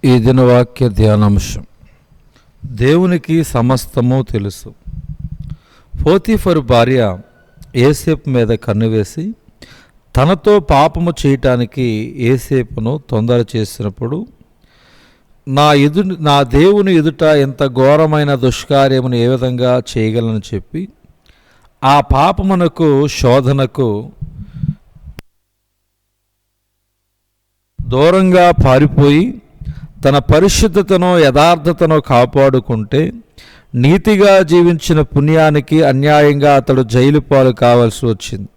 ఈ దినవాక్య ధ్యానాంశం. దేవునికి సమస్తము తెలుసు. పోతీఫరు భార్య యోసేపు మీద కన్నువేసి తనతో పాపము చేయటానికి యోసేపును తొందర చేసినప్పుడు, నా దేవుని ఎదుట ఎంత ఘోరమైన దుష్కార్యమును ఏ విధంగా చేయగలను చెప్పి ఆ పాపమునకు శోధనకు దూరంగా పారిపోయి తన పరిశుద్ధతను యథార్థతను కాపాడుకుంటే, నీతిగా జీవించిన పుణ్యానికి అన్యాయంగా అతడు జైలు పాలు కావాల్సి వచ్చింది.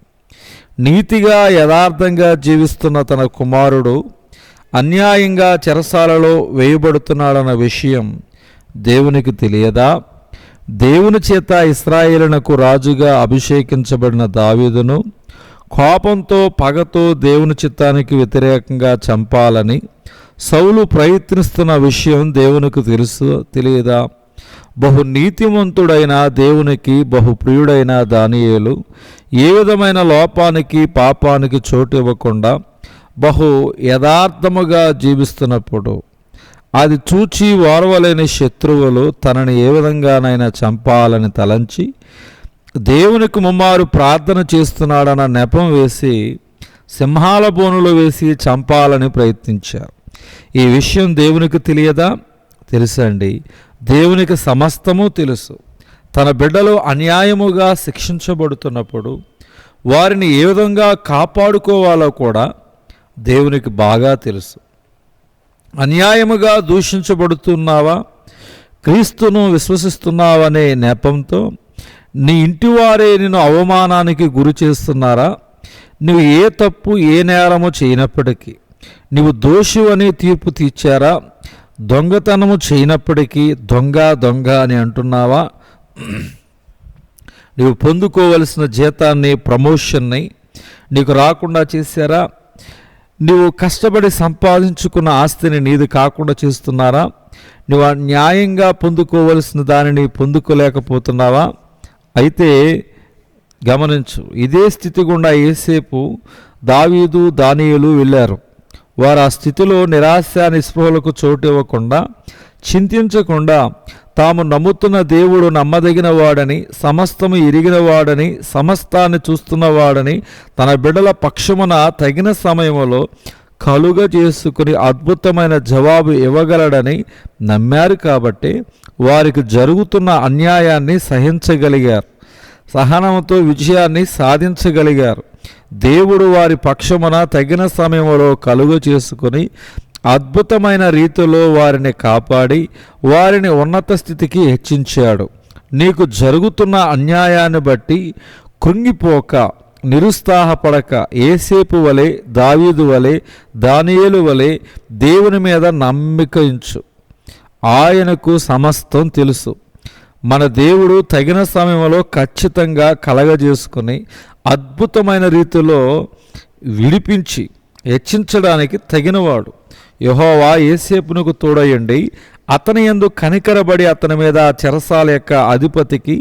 నీతిగా యథార్థంగా జీవిస్తున్న తన కుమారుడు అన్యాయంగా చెరసాలలో వేయబడుతున్నాడన్న విషయం దేవునికి తెలియదా? దేవుని చేత ఇశ్రాయేలునకు రాజుగా అభిషేకించబడిన దావీదును కోపంతో పగతో దేవుని చిత్తానికి వ్యతిరేకంగా చంపాలని సౌలు ప్రయత్నిస్తున్న విషయం దేవునికి తెలియదా? బహు నీతిమంతుడైన దేవునికి బహు ప్రియుడైన దానియేలు ఏ విధమైన లోపానికి పాపానికి చోటు ఇవ్వకుండా బహు యథార్థముగా జీవిస్తున్నప్పుడు అది చూచి ఓర్వలేని శత్రువులు తనని ఏ విధంగానైనా చంపాలని తలంచి దేవునికి ముమ్మారు ప్రార్థన చేస్తున్నాడన్న నెపం వేసి సింహాల బోనులో వేసి చంపాలని ప్రయత్నించారు. ఈ విషయం దేవునికి తెలియదా? తెలుసండి. దేవునికి సమస్తము తెలుసు. తన బిడ్డలు అన్యాయముగా శిక్షించబడుతున్నప్పుడు వారిని ఏ విధంగా కాపాడుకోవాలో కూడా దేవునికి బాగా తెలుసు. అన్యాయముగా దూషించబడుతున్నావా, క్రీస్తును విశ్వసిస్తున్నావనే నెపంతో నీ ఇంటివారే నిన్ను అవమానానికి గురి చేస్తున్నారా? నువ్వు ఏ తప్పు ఏ నేరము చేయనప్పటికీ నీవు దోషివని తీర్పు తీర్చారా? దొంగతనము చేయనప్పటికీ దొంగ దొంగ అని అంటున్నావా? నీవు పొందుకోవలసిన జీతాన్ని, ప్రమోషన్ని నీకు రాకుండా చేశారా? నీవు కష్టపడి సంపాదించుకున్న ఆస్తిని నీది కాకుండా చేస్తున్నారా? నువ్వు న్యాయంగా పొందుకోవలసిన దానిని పొందుకోలేకపోతున్నావా? అయితే గమనించు, ఇదే స్థితి గుండా యోసేపు, దావీదు, దానియేలు వెళ్ళారు. వారు ఆ స్థితిలో నిరాశ నిస్పృహలకు చోటు ఇవ్వకుండా, చింతించకుండా తాము నమ్ముతున్న దేవుడు నమ్మదగిన వాడని, సమస్తము ఎరిగిన వాడని, సమస్తాన్ని చూస్తున్నవాడని, తన బిడ్డల పక్షమున తగిన సమయంలో కలుగ చేసుకుని అద్భుతమైన జవాబు ఇవ్వగలడని నమ్మారు. కాబట్టి వారికి జరుగుతున్న అన్యాయాన్ని సహించగలిగారు, సహనంతో విజయాన్ని సాధించగలిగారు. దేవుడు వారి పక్షమున తగిన సమయంలో కలుగ చేసుకుని అద్భుతమైన రీతిలో వారిని కాపాడి వారిని ఉన్నత స్థితికి హెచ్చించాడు. నీకు జరుగుతున్న అన్యాయాన్ని బట్టి కృంగిపోక, నిరుత్సాహపడక, యోసేపు వలె, దావీదు వలె, దానియేలు వలె దేవుని మీద నమ్మిక ఉంచు. ఆయనకు సమస్తం తెలుసు. మన దేవుడు తగిన సమయంలో ఖచ్చితంగా కలగజేసుకుని అద్భుతమైన రీతిలో విడిపించి హెచ్చించడానికి తగినవాడు. యెహోవా యోసేపునకు తోడయండి, అతని యందు కనికరబడి అతని మీద చెరసాల యొక్క అధిపతికి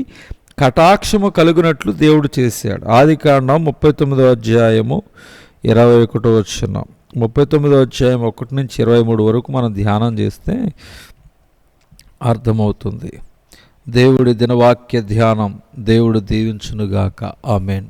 కటాక్షము కలుగునట్లు దేవుడు చేశాడు. ఆదికాండం 39వ అధ్యాయము 21వ వచనం. 39వ అధ్యాయం 1 నుంచి 23 వరకు మనం ధ్యానం చేస్తే అర్థమవుతుంది. దేవుడి దినవాక్య ధ్యానం దేవుడు దీవించునుగాక. ఆమేన్.